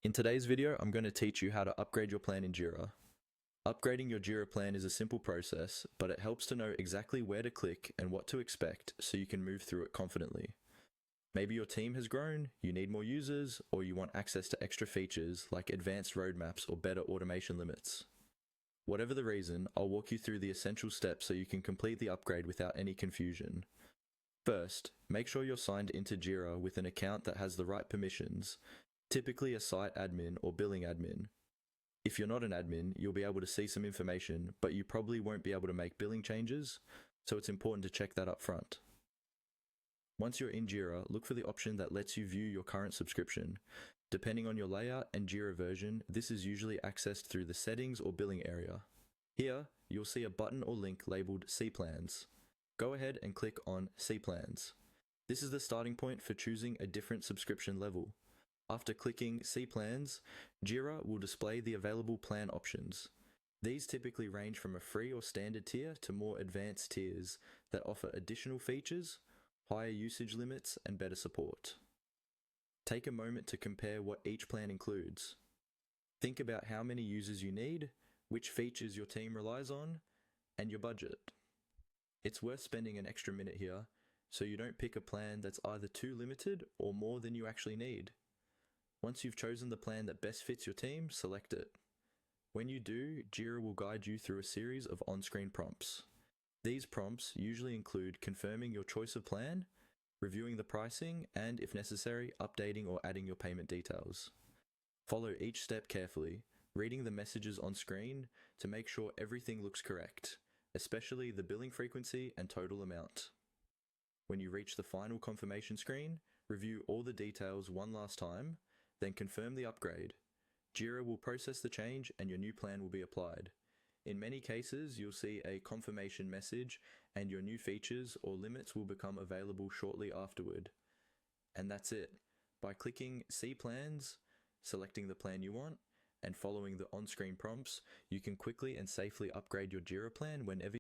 In today's video, I'm going to teach you how to upgrade your plan in Jira. Upgrading your Jira plan is a simple process, but it helps to know exactly where to click and what to expect so you can move through it confidently. Maybe your team has grown, you need more users, or you want access to extra features like advanced roadmaps or better automation limits. Whatever the reason, I'll walk you through the essential steps so you can complete the upgrade without any confusion. First, make sure you're signed into Jira with an account that has the right permissions, typically a site admin or billing admin. If you're not an admin, you'll be able to see some information, but you probably won't be able to make billing changes, so it's important to check that up front. Once you're in Jira, look for the option that lets you view your current subscription. Depending on your layout and Jira version, this is usually accessed through the settings or billing area. Here, you'll see a button or link labeled See Plans. Go ahead and click on See Plans. This is the starting point for choosing a different subscription level. After clicking See Plans, Jira will display the available plan options. These typically range from a free or standard tier to more advanced tiers that offer additional features, higher usage limits, and better support. Take a moment to compare what each plan includes. Think about how many users you need, which features your team relies on, and your budget. It's worth spending an extra minute here so you don't pick a plan that's either too limited or more than you actually need. Once you've chosen the plan that best fits your team, select it. When you do, Jira will guide you through a series of on-screen prompts. These prompts usually include confirming your choice of plan, reviewing the pricing, and, if necessary, updating or adding your payment details. Follow each step carefully, reading the messages on screen to make sure everything looks correct, especially the billing frequency and total amount. When you reach the final confirmation screen, review all the details one last time, then confirm the upgrade. Jira will process the change and your new plan will be applied. In many cases, you'll see a confirmation message and your new features or limits will become available shortly afterward. And that's it. By clicking See Plans, selecting the plan you want, and following the on-screen prompts, you can quickly and safely upgrade your Jira plan whenever